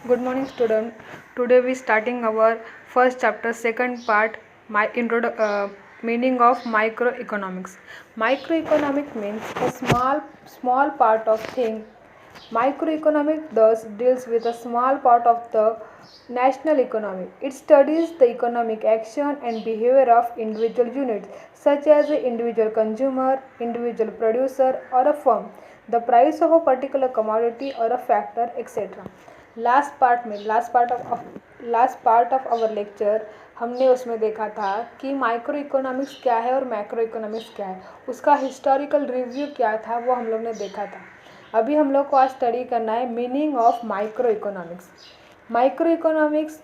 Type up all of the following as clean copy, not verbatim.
Good morning, student. Today we starting our first chapter, second part, meaning of microeconomics. Microeconomic means a small part of thing. Microeconomic thus deals with a small part of the national economy. It studies the economic action and behavior of individual units, such as an individual consumer, individual producer, or a firm, the price of a particular commodity or a factor, etc. Last part of our lecture हमने उसमें देखा था कि micro economics क्या है और macro economics क्या है, उसका हिस्टोरिकल रिव्यू क्या था वो हम लोग ने देखा था। अभी हम लोग को आज स्टडी करना है meaning of micro economics. Micro economics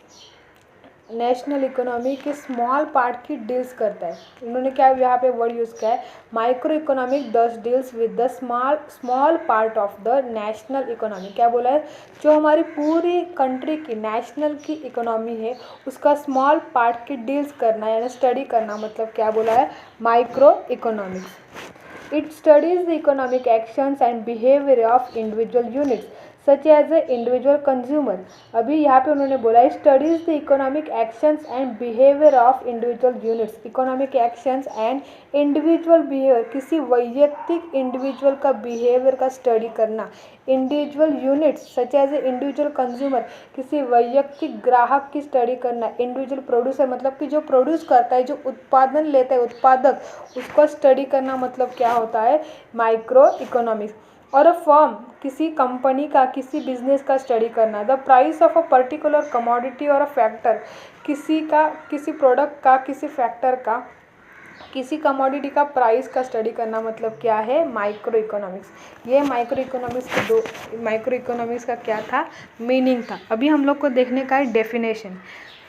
national economy के स्मॉल पार्ट की डील्स करता है। उन्होंने क्या यहाँ पे वर्ड यूज़ किया है, माइक्रो इकोनॉमिक दस deals with the small part of the national economy. क्या बोला है, जो हमारी पूरी कंट्री की नेशनल की इकोनॉमी है उसका स्मॉल पार्ट की डील्स करना यानी स्टडी करना, मतलब क्या बोला है, micro economics. It studies the economic actions and behaviour of individual units such as a individual consumer. अभी यहाँ पे उन्होंने बोला है studies the economic actions and behaviour of individual units. Economic actions and individual behaviour, किसी वैयक्तिक individual का behaviour का स्टडी करना। Individual units such as a individual consumer, किसी वैयक्तिक ग्राहक की स्टडी करना। इंडिविजुअल प्रोड्यूसर मतलब कि जो प्रोड्यूस करता है, जो उत्पादन लेता है, उत्पादक, उसको स्टडी करना मतलब क्या होता है, माइक्रो इकोनॉमिक्स। और अ फर्म, किसी कंपनी का, किसी बिजनेस का स्टडी करना। The price of a particular commodity और अ फैक्टर, किसी प्रोडक्ट का, किसी फैक्टर का, किसी कमोडिटी का प्राइस का स्टडी करना मतलब क्या है, माइक्रो इकोनॉमिक्स। ये माइक्रो इकोनॉमिक्स का क्या था, मीनिंग था। अभी हम लोग को देखने का है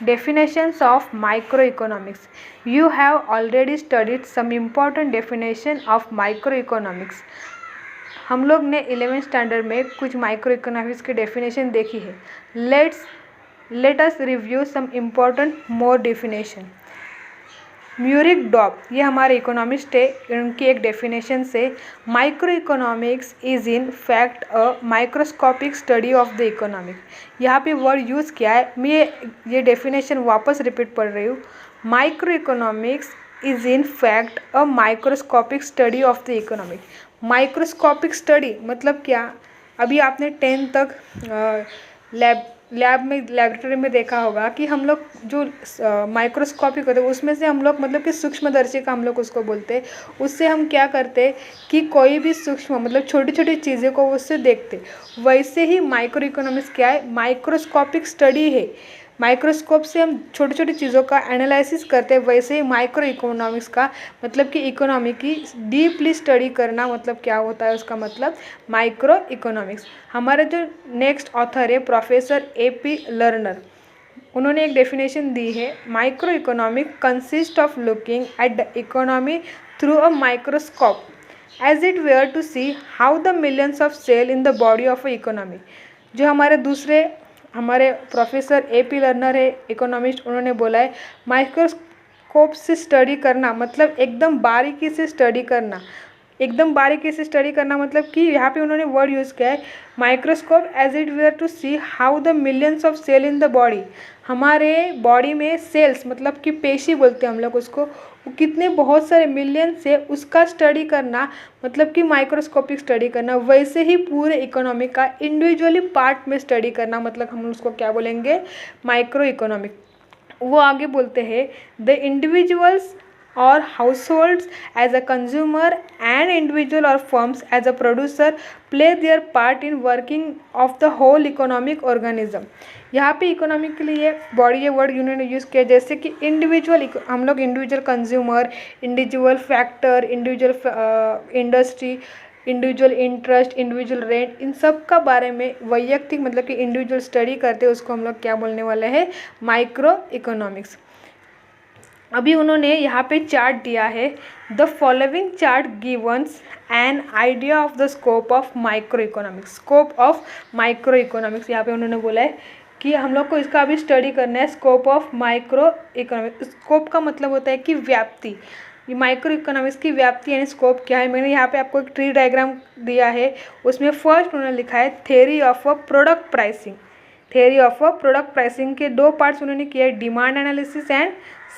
definitions of micro economics. You have already studied some important definition of micro economics. हम लोग ने 11th स्टैंडर्ड में कुछ माइक्रो इकोनॉमिक्स की डेफिनेशन देखी है। Let us review some important more definition. Maurice Dobb, ये हमारे इकोनॉमिस्ट है, उनकी एक डेफिनेशन से micro economics is in fact a microscopic study of the economic. यहाँ पे वर्ड यूज़ किया है, मैं ये डेफिनेशन वापस रिपीट पढ़ रही हूँ। Micro economics is in fact a microscopic study of the economic. Microscopic study मतलब क्या, अभी आपने 10th तक लैबोरेटरी में देखा होगा कि हम लोग जो माइक्रोस्कोपिक होते हैं उसमें से हम लोग मतलब कि सूक्ष्मदर्शी का हम लोग उसको बोलते हैं। उससे हम क्या करते कि कोई भी सूक्ष्म मतलब छोटी छोटी चीज़ें को उससे देखते। वैसे ही माइक्रो इकोनॉमिक्स क्या है, माइक्रोस्कोपिक स्टडी है। माइक्रोस्कोप से हम छोटी छोटी चीज़ों का एनालिसिस करते हैं, वैसे ही माइक्रो इकोनॉमिक्स का मतलब कि इकोनॉमी की डीपली स्टडी करना मतलब क्या होता है, उसका मतलब माइक्रो इकोनॉमिक्स। हमारे जो नेक्स्ट ऑथर है प्रोफेसर AP लर्नर, उन्होंने एक डेफिनेशन दी है, micro economic consist of looking at the economy through a microscope as it were to see how the millions of cell in the body of a economy. जो हमारे professor AP Lerner है, economist, उन्होंने बोला है microscope से study करना मतलब एकदम बारीकी से स्टडी करना। एकदम बारीकी से स्टडी करना मतलब कि यहाँ पे उन्होंने वर्ड यूज़ किया है microscope as it were to see how the millions of cell in the body. हमारे बॉडी में सेल्स मतलब कि पेशी बोलते हैं हम लोग उसको, वो कितने बहुत सारे मिलियन से उसका स्टडी करना मतलब कि माइक्रोस्कोपिक स्टडी करना। वैसे ही पूरे इकोनॉमी का इंडिविजुअली पार्ट में स्टडी करना मतलब हम उसको क्या बोलेंगे, माइक्रो इकोनॉमिक। वो आगे बोलते हैं the individuals or households as a consumer and individual or firms as a producer play their part in working of the whole economic organism। यहाँ पे इकोनॉमिक के लिए बॉडी ये वर्ड उन्होंने यूज़ किया, जैसे कि इंडिविजुअल, हम लोग individual consumer, individual factor, individual industry, individual interest, individual rent, इन सब का बारे में वैयक्तिक मतलब कि इंडिविजुअल स्टडी करते हैं, उसको हम लोग क्या बोलने वाले हैं, माइक्रो इकोनॉमिक्स। अभी उन्होंने यहाँ पे चार्ट दिया है, the following chart givens an idea of the scope of micro economics. Scope of micro economics यहाँ पे उन्होंने बोला है कि हम लोग को इसका अभी स्टडी करना है, scope of micro economics. Scope का मतलब होता है कि व्याप्ति। ये माइक्रो इकोनॉमिक्स की व्याप्ति यानी स्कोप क्या है। मैंने यहाँ पे आपको एक ट्री डायग्राम दिया है, उसमें फर्स्ट उन्होंने लिखा है theory of a product pricing. Theory of product pricing के दो पार्ट्स उन्होंने किए, demand analysis and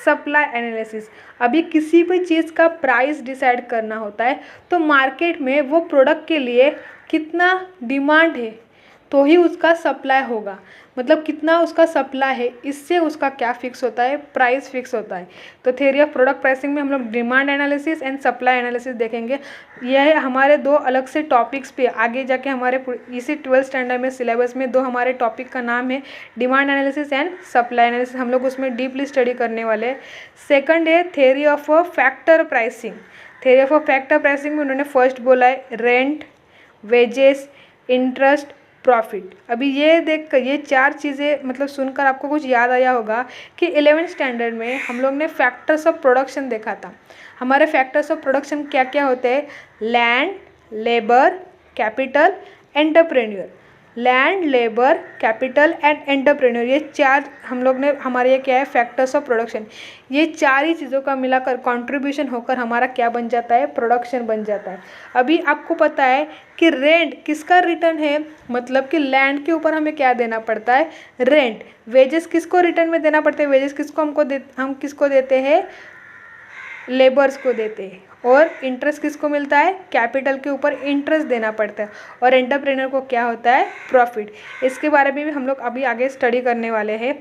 supply analysis. अभी किसी भी चीज़ का प्राइस डिसाइड करना होता है तो मार्केट में वो प्रोडक्ट के लिए कितना डिमांड है तो ही उसका सप्लाई होगा, मतलब कितना उसका सप्लाई है, इससे उसका क्या फिक्स होता है, प्राइस फिक्स होता है। तो थ्योरी ऑफ प्रोडक्ट प्राइसिंग में हम लोग demand analysis and supply analysis देखेंगे। यह हमारे दो अलग से टॉपिक्स पे आगे जाके हमारे इसी 12th स्टैंडर्ड में सिलेबस में दो हमारे टॉपिक का नाम है demand analysis and supply analysis, हम लोग उसमें डीपली स्टडी करने वाले हैं। सेकंड है theory of factor pricing. Theory of factor pricing में उन्होंने फर्स्ट बोला है रेंट, वेजेस, इंटरेस्ट, प्रॉफिट। अभी ये देख कर ये चार चीज़ें मतलब सुनकर आपको कुछ याद आया होगा कि 11th स्टैंडर्ड में हम लोग ने फैक्टर्स ऑफ प्रोडक्शन देखा था। हमारे फैक्टर्स ऑफ प्रोडक्शन क्या क्या होते हैं, land, labour, capital, entrepreneur. Land, labour, capital and entrepreneur, ये चार हम लोग ने हमारे ये क्या है फैक्टर्स ऑफ प्रोडक्शन। ये चार ही चीज़ों का मिलाकर कंट्रीब्यूशन होकर हमारा क्या बन जाता है, प्रोडक्शन बन जाता है। अभी आपको पता है कि रेंट किसका रिटर्न है, मतलब कि लैंड के ऊपर हमें क्या देना पड़ता है, रेंट। वेजेस किसको रिटर्न में देना पड़ता है, वेजेस किसको हम किसको देते हैं, लेबर्स को देते हैं। और इंटरेस्ट किसको मिलता है, कैपिटल के ऊपर इंटरेस्ट देना पड़ता है। और एंटरप्रेन्योर को क्या होता है, प्रॉफिट। इसके बारे में भी हम लोग अभी आगे स्टडी करने वाले हैं।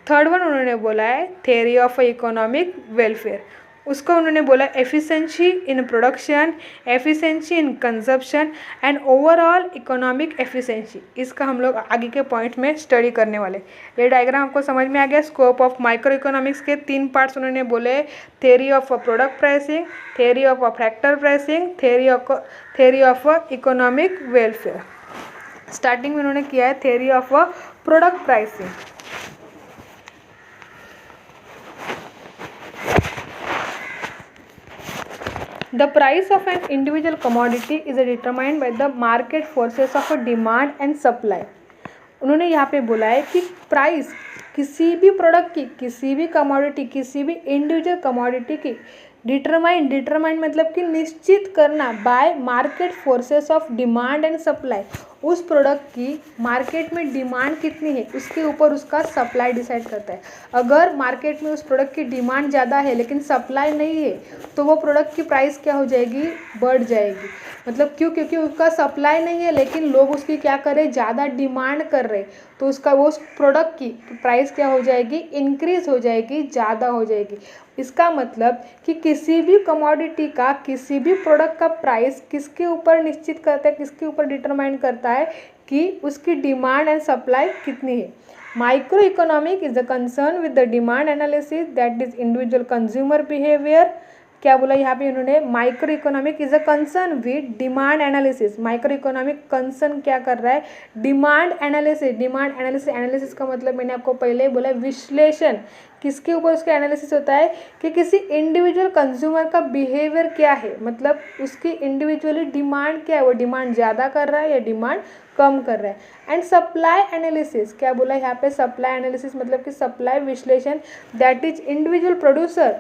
थर्ड वन उन्होंने बोला है थ्योरी ऑफ इकोनॉमिक वेलफेयर। उसको उन्होंने बोला efficiency in production, efficiency in consumption and overall economic efficiency. इसका हम लोग आगे के पॉइंट में स्टडी करने वाले। ये डायग्राम आपको समझ में आ गया। स्कोप ऑफ माइक्रो इकोनॉमिक्स के 3 पार्ट्स उन्होंने बोले, theory of product pricing, theory of factor pricing, theory of economic welfare. Starting में उन्होंने किया है theory of product pricing. The price of an individual commodity is determined by the market forces of demand and supply। उन्होंने यहाँ पे बोला है कि प्राइस किसी भी प्रोडक्ट की, किसी भी कमोडिटी, किसी भी इंडिविजुअल कमोडिटी की डिटरमाइन मतलब कि निश्चित करना bye market forces of demand and supply. उस प्रोडक्ट की मार्केट में डिमांड कितनी है उसके ऊपर उसका सप्लाई डिसाइड करता है। अगर मार्केट में उस प्रोडक्ट की डिमांड ज़्यादा है लेकिन सप्लाई नहीं है तो वो प्रोडक्ट की प्राइस क्या हो जाएगी, बढ़ जाएगी। मतलब क्यों, क्योंकि उसका सप्लाई नहीं है लेकिन लोग उसकी क्या कर रहे, ज़्यादा डिमांड कर रहे, तो उसका वो उस प्रोडक्ट की प्राइस क्या हो जाएगी, इंक्रीज हो जाएगी, ज़्यादा हो जाएगी। इसका मतलब कि किसी भी कमोडिटी का, किसी भी प्रोडक्ट का प्राइस किसके ऊपर निश्चित करता है, किसके ऊपर डिटरमाइन करता है कि उसकी डिमांड एंड सप्लाई कितनी है। Micro economic is the concern with the demand analysis that is individual consumer behaviour. क्या बोला यहाँ पे उन्होंने, micro economic is a concern with demand analysis. Micro economic concern क्या कर रहा है, डिमांड एनालिसिस। डिमांड एनालिसिस का मतलब मैंने आपको पहले ही बोला विश्लेषण। किसके ऊपर उसका एनालिसिस होता है कि किसी इंडिविजुअल कंज्यूमर का बिहेवियर क्या है, मतलब उसकी इंडिविजुअली डिमांड क्या है, वो डिमांड ज़्यादा कर रहा है या डिमांड कम कर रहा है। एंड सप्लाई एनालिसिस, क्या बोला यहाँ पे, सप्लाई एनालिसिस मतलब कि सप्लाई विश्लेषण दैट इज इंडिविजुअल प्रोड्यूसर,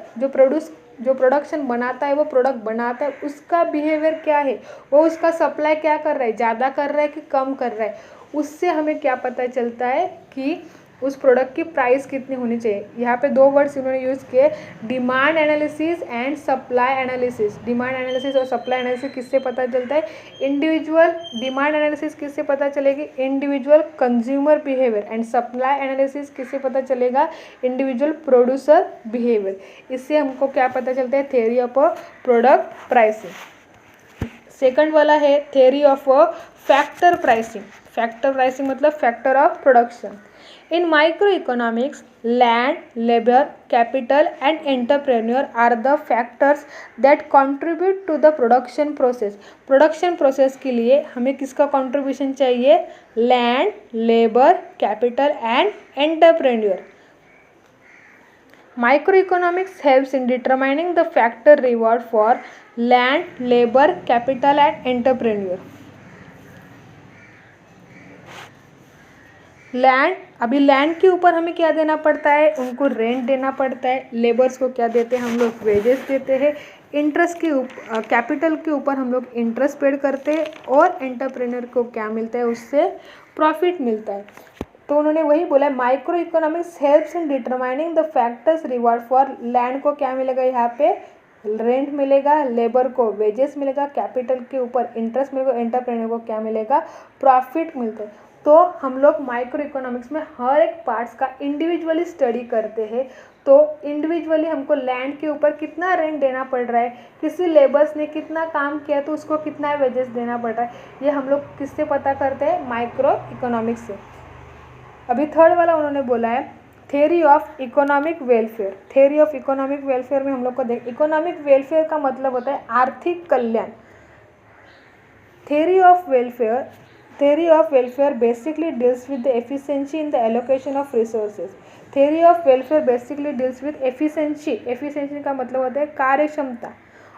जो प्रोडक्शन बनाता है, वो प्रोडक्ट बनाता है, उसका बिहेवियर क्या है, वो उसका सप्लाई क्या कर रहा है, ज़्यादा कर रहा है कि कम कर रहा है। उससे हमें क्या पता चलता है कि उस प्रोडक्ट की प्राइस कितनी होनी चाहिए। यहाँ पे 2 वर्ड्स उन्होंने यूज़ किए, demand analysis and supply analysis. Demand analysis और सप्लाई एनालिसिस किससे पता चलता है, इंडिविजुअल। डिमांड एनालिसिस किससे पता चलेगी, individual consumer behaviour. And supply analysis किससे पता चलेगा, इंडिविजुअल प्रोड्यूसर बिहेवियर। इससे हमको क्या पता चलता है, theory of product pricing. Second वाला है theory of factor pricing. Factor pricing मतलब factor of production. In microeconomics, land, labor, capital and entrepreneur are the factors that contribute to the production process. Production process के लिए हमें किसका contribution चाहिए, land, labor, capital and entrepreneur. Microeconomics helps in determining the factor reward for land, labor, capital and entrepreneur. Land, अभी land के ऊपर हमें क्या देना पड़ता है, उनको रेंट देना पड़ता है। लेबर्स को क्या देते हैं हम लोग, वेजेस देते हैं। इंटरेस्ट के ऊपर, कैपिटल के ऊपर हम लोग इंटरेस्ट पेड करते हैं। और एंटरप्रेन्योर को क्या मिलता है, उससे प्रॉफिट मिलता है। तो उन्होंने वही बोला, micro economics helps in determining the factors reward for land को क्या मिलेगा यहाँ पे, रेंट मिलेगा, लेबर को वेजेस मिलेगा, कैपिटल के ऊपर इंटरेस्ट मिलेगा, एंटरप्रेन्योर को क्या मिलेगा, प्रॉफिट मिलता है। तो हम लोग माइक्रो इकोनॉमिक्स में हर एक पार्ट्स का इंडिविजुअली स्टडी करते हैं। तो इंडिविजुअली हमको लैंड के ऊपर कितना रेंट देना पड़ रहा है, किसी लेबर्स ने कितना काम किया तो उसको कितना वेजेस देना पड़ रहा है, ये हम लोग किससे पता करते हैं, माइक्रो इकोनॉमिक्स से। अभी थर्ड वाला उन्होंने बोला है theory of economic welfare. Theory of economic welfare में हम लोग को देख, इकोनॉमिक वेलफेयर का मतलब होता है आर्थिक कल्याण। Theory of welfare basically deals with the efficiency in the allocation of resources. Theory of welfare basically deals with efficiency. Efficiency का मतलब होता है कार्यक्षमता,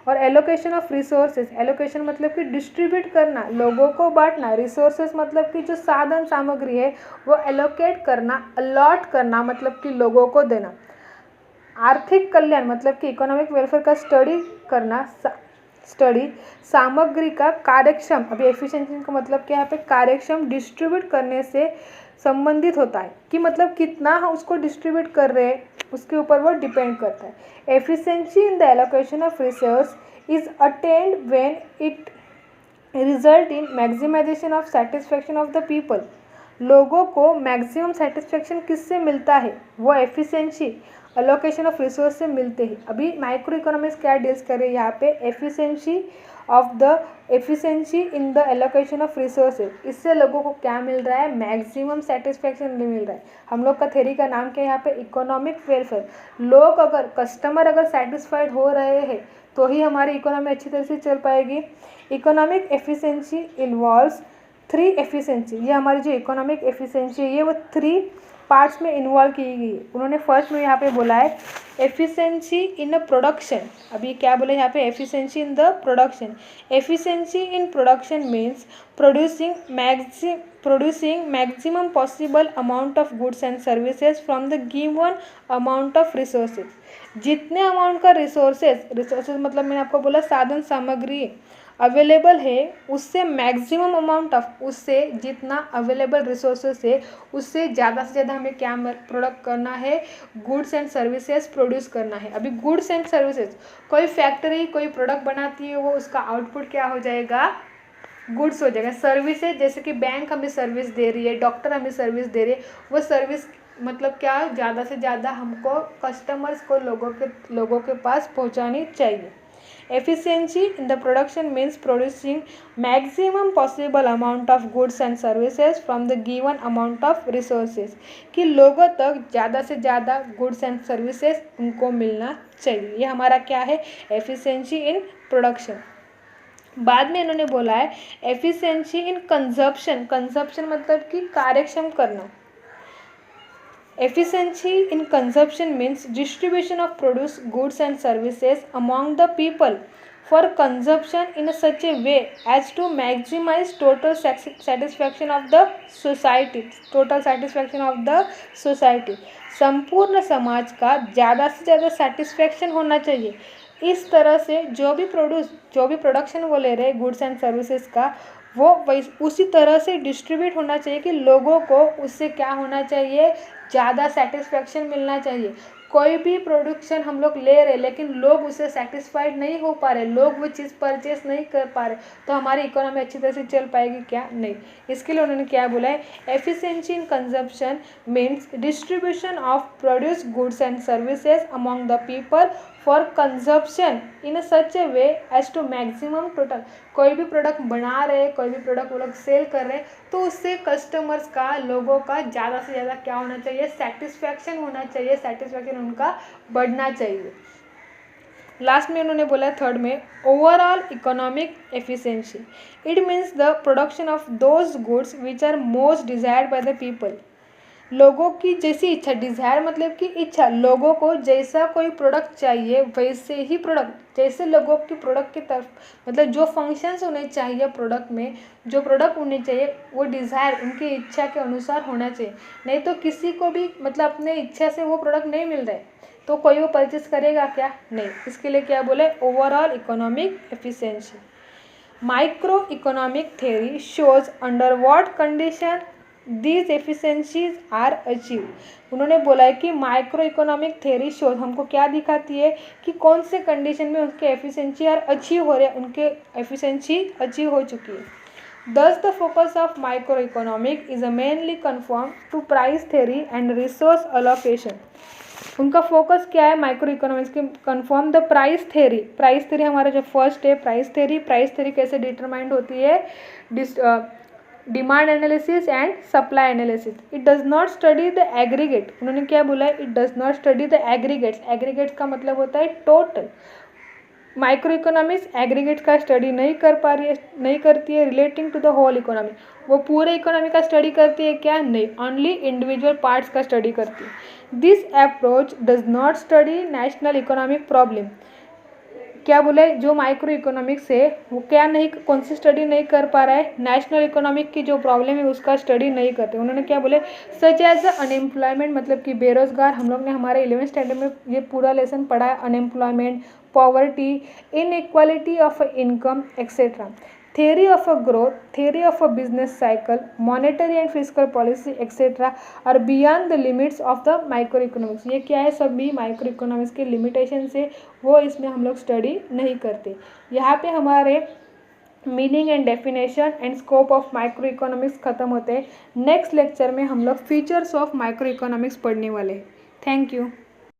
और एलोकेशन ऑफ रिसोर्सेज, एलोकेशन मतलब कि डिस्ट्रीब्यूट करना, लोगों को बांटना, रिसोर्सेज मतलब कि जो साधन सामग्री है वो एलोकेट करना, अलॉट करना मतलब कि लोगों को देना। आर्थिक कल्याण मतलब कि इकोनॉमिक वेलफेयर का स्टडी करना, सामग्री का कार्यक्षम, अभी एफिशिएंसी का मतलब क्या है, यहाँ पे कार्यक्षम डिस्ट्रीब्यूट करने से संबंधित होता है, कि मतलब कितना हम उसको डिस्ट्रीब्यूट कर रहे हैं उसके ऊपर वो डिपेंड करता है। Efficiency in the allocation of resource is attained when it result in maximization of satisfaction of the people. लोगों को मैक्सिमम सेटिस्फैक्शन किससे मिलता है, वो एफिशिएंसी अलोकेशन ऑफ रिसोर्स से मिलते हैं। अभी माइक्रो इकोनॉमिक्स क्या डील्स कर रहे हैं यहाँ पे, efficiency in the allocation of resources, इससे लोगों को क्या मिल रहा है, मैक्सिमम सेटिस्फैक्शन मिल रहा है। हम लोग का थ्योरी का नाम क्या है यहाँ पे, इकोनॉमिक वेलफेयर। लोग अगर, कस्टमर अगर सेटिस्फाइड हो रहे हैं तो ही हमारी इकोनॉमी अच्छी तरह से चल पाएगी। इकोनॉमिक एफिशिएंसी इन्वॉल्व्स 3 एफिशिएंसी, ये हमारी जो इकोनॉमिक एफिशिएंसी है ये वो 3 पार्ट्स में इन्वॉल्व की गई है। उन्होंने फर्स्ट में यहाँ पे बोला है एफिशिएंसी इन प्रोडक्शन। अभी क्या बोले यहाँ पे, efficiency in the production. Efficiency in production means producing maximum possible amount of goods and services from the given amount of resources. जितने अमाउंट का रिसोर्सेज मतलब मैंने आपको बोला साधन सामग्री अवेलेबल है, उससे मैक्सिमम अमाउंट ऑफ, उससे जितना अवेलेबल रिसोर्सेस है उससे ज़्यादा से ज़्यादा हमें क्या प्रोडक्ट करना है, गुड्स एंड सर्विसेज प्रोड्यूस करना है। अभी गुड्स एंड सर्विसेज, कोई फैक्ट्री कोई प्रोडक्ट बनाती है, वो उसका आउटपुट क्या हो जाएगा, गुड्स हो जाएगा। सर्विसेज जैसे कि बैंक हमें सर्विस दे रही है, डॉक्टर हमें सर्विस दे रही है, वो सर्विस मतलब क्या, ज़्यादा से ज़्यादा हमको कस्टमर्स को, लोगों के पास पहुँचानी चाहिए। Efficiency in the production means producing maximum possible amount of goods and services from the given amount of resources, कि लोगों तक ज़्यादा से ज़्यादा गुड्स एंड सर्विसेज उनको मिलना चाहिए। ये हमारा क्या है, एफिशिएंसी इन प्रोडक्शन। बाद में इन्होंने बोला है एफिशिएंसी इन कंजप्शन। कंजप्शन मतलब कि कार्यक्षम करना। Efficiency in consumption means distribution of produced goods and services among the people for consumption in such a way as to maximize total satisfaction of the society. Total satisfaction of the society. संपूर्ण समाज का ज़्यादा से ज़्यादा satisfaction होना चाहिए। इस तरह से जो भी प्रोडक्शन वो ले रहे गुड्स एंड सर्विसेज का, वो उसी तरह से डिस्ट्रीब्यूट होना चाहिए कि लोगों को उससे क्या होना चाहिए, ज़्यादा सेटिस्फैक्शन मिलना चाहिए। कोई भी प्रोडक्शन हम लोग ले रहे लेकिन लोग उससे सेटिस्फाइड नहीं हो पा रहे, लोग वो चीज़ परचेस नहीं कर पा रहे, तो हमारी इकोनॉमी अच्छी तरह से चल पाएगी क्या, नहीं। इसके लिए उन्होंने क्या बोला है, efficiency in consumption means distribution of produce goods and services among the people for consumption in such a way as to maximum total. कोई भी प्रोडक्ट बना रहे, कोई भी प्रोडक्ट वो लोग सेल कर रहे हैं, तो उससे कस्टमर्स का, लोगों का ज़्यादा से ज़्यादा क्या होना चाहिए, सेटिस्फैक्शन होना चाहिए, सेटिस्फैक्शन उनका बढ़ना चाहिए। लास्ट में उन्होंने बोला थर्ड में overall economic efficiency. It means the production of those goods which are most desired by the people. लोगों की जैसी इच्छा, डिज़ायर मतलब कि इच्छा, लोगों को जैसा कोई प्रोडक्ट चाहिए वैसे ही प्रोडक्ट, जैसे लोगों की प्रोडक्ट की तरफ मतलब जो फंक्शंस होने चाहिए प्रोडक्ट में, जो प्रोडक्ट होने चाहिए वो डिज़ायर उनकी इच्छा के अनुसार होना चाहिए। नहीं तो किसी को भी मतलब अपने इच्छा से वो प्रोडक्ट नहीं मिल रहा है तो कोई वो परचेस करेगा क्या, नहीं। इसके लिए क्या बोले, overall economic efficiency. Micro economic theory shows under what condition these efficiencies are achieve. उन्होंने बोला है कि माइक्रो इकोनॉमिक थ्योरी शोज हमको क्या दिखाती है कि कौन से कंडीशन में उनके एफिशिएंसी आर अचीव हो रहे हैं, उनके एफिशिएंसी अचीव हो चुकी है। Thus, the focus of microeconomic is mainly conformed to price theory and resource allocation. उनका फोकस क्या है माइक्रो इकोनॉमिक्स के? Confirm the price theory. Price theory हमारा जो फर्स्ट है प्राइस थ्योरी। प्राइस थ्योरी कैसे डिटरमाइंड होती है? Demand analysis and supply analysis. It does not study the aggregate. उन्होंने क्या बोला है? It does not study the aggregates. Aggregates का मतलब होता है टोटल। माइक्रो इकोनॉमिक्स एग्रीगेट का स्टडी नहीं करती है relating to the whole economy. वो पूरे इकोनॉमी का स्टडी करती है क्या? नहीं, ओनली इंडिविजुअल पार्ट्स का स्टडी करती है। This approach does not study national economic problem. क्या बोले? जो माइक्रो इकोनॉमिक्स है वो क्या नहीं, कौन सी स्टडी नहीं कर पा रहा है? नेशनल इकोनॉमिक की जो प्रॉब्लम है उसका स्टडी नहीं करते। उन्होंने क्या बोले? सच एज अनएम्प्लॉयमेंट, मतलब कि बेरोजगार। हम लोग ने हमारे 11th स्टैंडर्ड में ये पूरा लेसन पढ़ा है, unemployment, poverty, inequality of income etcetera. theory of a growth, theory of a business cycle, monetary and fiscal policy etc. are beyond the limits of the microeconomics। ये क्या है? सभी माइक्रो इकोनॉमिक्स के लिमिटेशन से वो इसमें हम लोग स्टडी नहीं करते। यहाँ पे हमारे meaning and definition and scope of micro economics खत्म होते हैं। नेक्स्ट लेक्चर में हम लोग फीचर्स ऑफ माइक्रो इकोनॉमिक्स पढ़ने वाले हैं। Thank you.